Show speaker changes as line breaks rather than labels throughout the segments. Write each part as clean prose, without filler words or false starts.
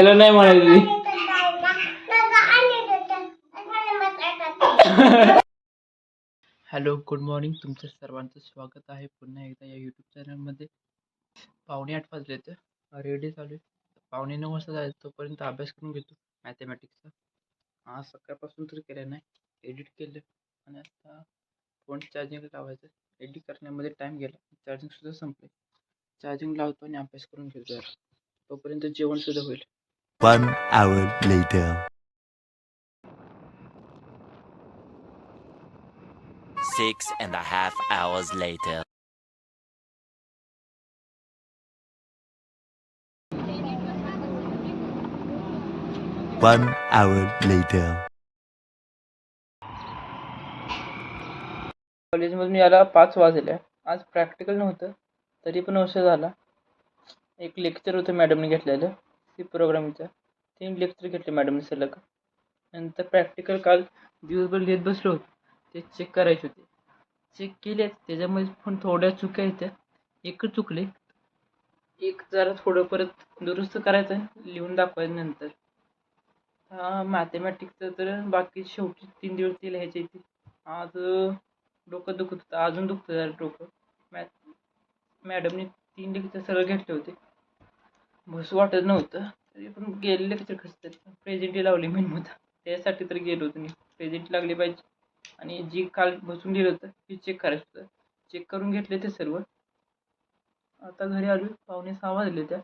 त्याला नाही म्हणायचं. Hello, good morning. तुमचं सर्वांचं स्वागत आहे पुन्हा एकदा या यूट्यूब चॅनलमध्ये. 7:45 वाजले तर रेडी चालू आहे. 8:45 वाजता जायचं, तोपर्यंत अभ्यास करून घेतो मॅथमॅटिक्सचा. आज सकाळपासून तर केलं नाही, एडिट केलं आणि आता फोन चार्जिंग लावायचं. एडिट करण्यामध्ये टाईम गेला, चार्जिंगसुद्धा संपले. चार्जिंग लावतो आणि अभ्यास करून घेतो यार, तोपर्यंत जेवणसुद्धा होईल.
1 hour later. 6.5 hours later. One hour later.
कॉलेजमधून यायला 5 वाजले. आज प्रॅक्टिकल नव्हतं, तरी पण उशीर झाला. एक लेक्चर होतं मॅडमने घेतलेलं, सी प्रोग्रामिंगचं. 3 लेक्चर घेतले मॅडमने सलग. नंतर प्रॅक्टिकल काल दिवसभर लिहित बसलो होतो, ते चेक करायचे होते. चेक केले, त्याच्यामध्ये पण थोड्या चुक्या आहेत. एकच चुकले, एक जरा थोडं परत दुरुस्त करायचं आहे, लिहून दाखवायचं नंतर. मॅथमॅटिक्सचं तर बाकी शेवटी 3 दिवस ते लिहायचे होते. आज डोकं दुखत होतं, अजून दुखतं जरा डोकं. मॅडमने 3 लेक्चर सरळ घेतले होते, बसू वाटत नव्हतं. तरी पण गेले लेक्चर कसं तरी. प्रेझेंटी लावली मेन मुद्दा, त्यासाठी तर गेलो होतो मी. प्रेझेंटी लागली पाहिजे आणि जी काल बसून लिहिलं होतं ती चेक करायचं होतं. चेक करून घेतले ते सर्व. आता घरी आलो, 5:45 वाजले. त्या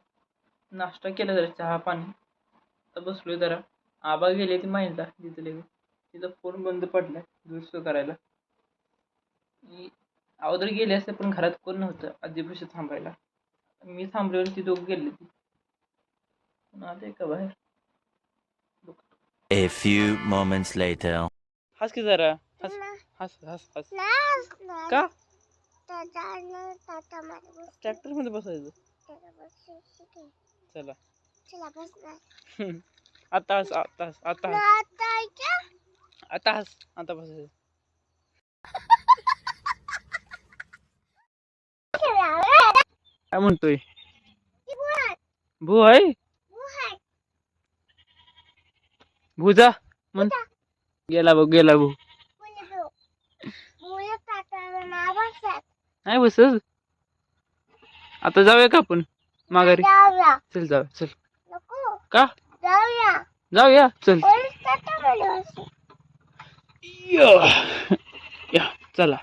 नाश्ता केला, जरा चहा पाणी. आता बसलोय जरा. आबा गेले ते माहिती तिथले, तिचा फोन बंद पडलाय दुरुस्त करायला. अगोदर गेले असते, पण घरात कोण नव्हतं आजीपाशी थांबायला. मी थांबल्यावर ती दोघं गेली ती. आता का बाहेर.
A few moments later.
हस की जरा, हस हस हस हस. का ट्रॅक्टर मध्ये बसायचं? चला आता हस, आता हस, आता हस, आता हस, आता बसायचं. काय म्हणतोय? भू आहे, भूजा म्हण. गेला भाऊ, गेला भाऊ. नाही बसत. आता जाऊया का आपण माघारी? चल जाऊया, चल. का जाऊया, चल. या चला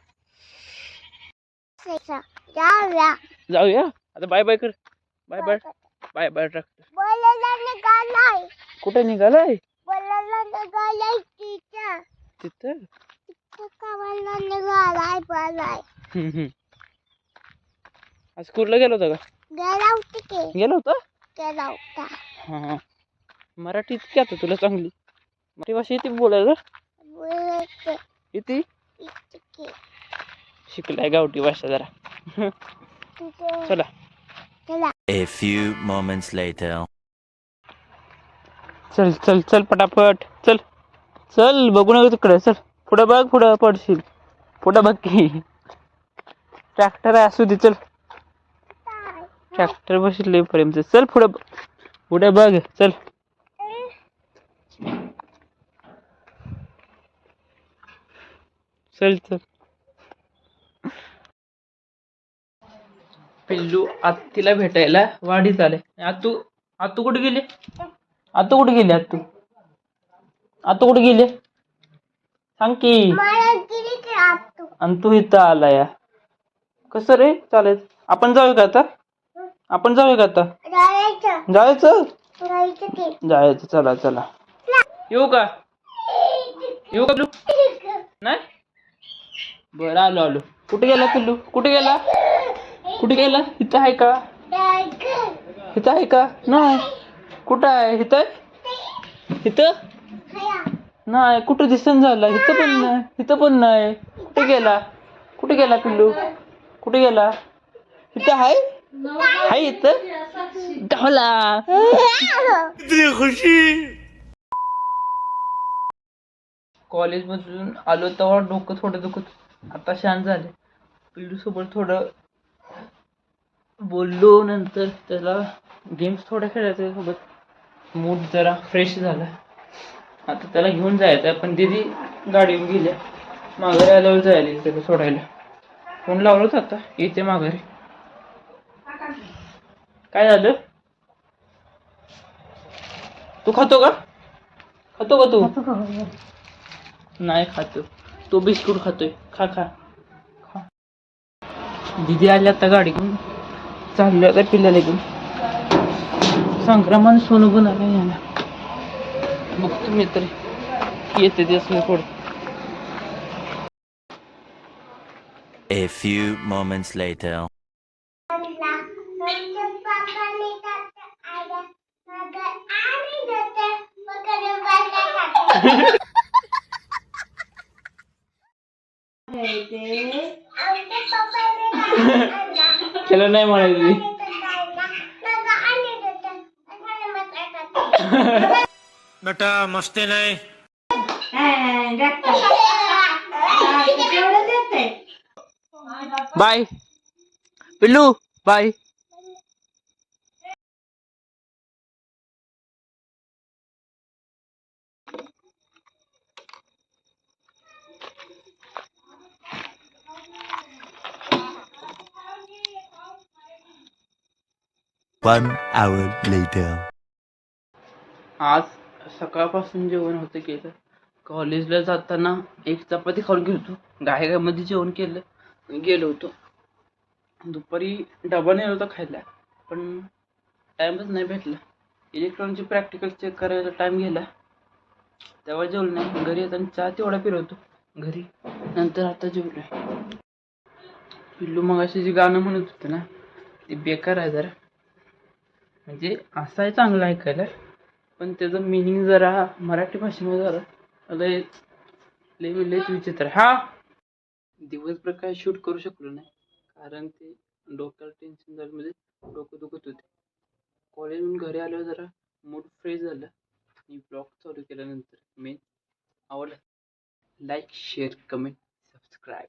जाऊया. आता बाय बाय कर. Bye bye, bye bye tractor. कुठे निघालाय? तिथं आज स्कूलला गेलो होता का? गेलो होता. हा, मराठी इतकी आता तुला चांगली. मराठी भाषा येते बोलायला? येते. शिकलाय गावठी भाषा जरा. चला.
A few moments later.
चल चल चल पटापट चल. चल, बघू नका तिकडे. चल पुढं बघ, पुढं पडशील. पुढं बघ की ट्रॅक्टर आहे, असू दे. चल, ट्रॅक्टर बसले पर्यंत. चल पुढं, पुढे बघ. चल चल चल. पिल्लू आत्तीला भेटायला वाडीत आले. आतू, आतू कुठे गेले? आतू कुठे गेले? आतू, आतू कुठे गेले? सांग की. आणि तू इथं आलाय कसं रे? चालेल, आपण जाऊया का आता? आपण जाऊया का आता? जायचं, जायचं. चला चला. येऊ का? येऊ का? नाही, बरं आलो आलो. कुठे गेला पिल्लू? कुठे गेला? कुठे गेला? इथं आहे का? इथं आहे का? नाही. कुठं आहे? इथं, इथं नाही. कुठं दिसन झाला? इथं पण नाही, इथं पण नाही. कुठे गेला? कुठे गेला पिल्लू? कुठे गेला? इथं आहे, आहे इथं. धावला. कॉलेजमधून आलो तेव्हा डोकं थोडं दुखत, आता शांत झाले. पिल्लू सोबत थोडं बोललो, नंतर त्याला गेम्स थोड्या खेळायच्या सोबत. मूड जरा फ्रेश झाला. आता त्याला घेऊन जायचं पण दीदी गाडी घेऊन गेल्या. माघारी आल्यावर जायला त्याला सोडायला. फोन लावलाच आता येते माघारी. काय झालं? तू खातो का? खातो का तू? नाही खातो. तो बिस्कुट खातोय. खा खा खा. दीदी आली आता गाडी घेऊन. चाललं आता पिल्ल्याला घेऊन. संक्रमण सोनू पण आला याला. बघतो मी तरी येते दिवस मी पुढे.
A few moments later.
त्याला नाही म्हणायचं.
बेटा मस्ती नाही.
बाय पिल्लू बाय.
One hour later.
आज सकाळपासून जेवण होतं केलं. कॉलेजला जाताना एक चपाती खाऊन गेलो. गायगामध्ये जेवण केलं गेलो होतो. दुपारी डबा नेला होता खायला पण टाईमच नाही भेटला. इलेक्ट्रॉनिकची प्रॅक्टिकल चेक करायला टाईम गेला तेव्हा जेवलो नाही. घरी येताना चहा तेवढा पिरवतो घरी. नंतर आता जेवलोय. पिल्लू मग अशी जी गाणं म्हणत होते ना ते बेकार आहे जरा. म्हणजे असं आहे चांगलं ऐकायला पण त्याचं मिनिंग जरा मराठी भाषेमध्ये जरा लयच विचित्र. हा दिवसभर काय शूट करू शकलो नाही कारण ते डोक्याला टेन्शन झालं. म्हणजे डोकं दुखत होते. कॉलेजहून घरी आल्यावर जरा मूड फ्रेश झाला आणि ब्लॉग चालू केल्यानंतर मेन आवडला. Like share comment subscribe.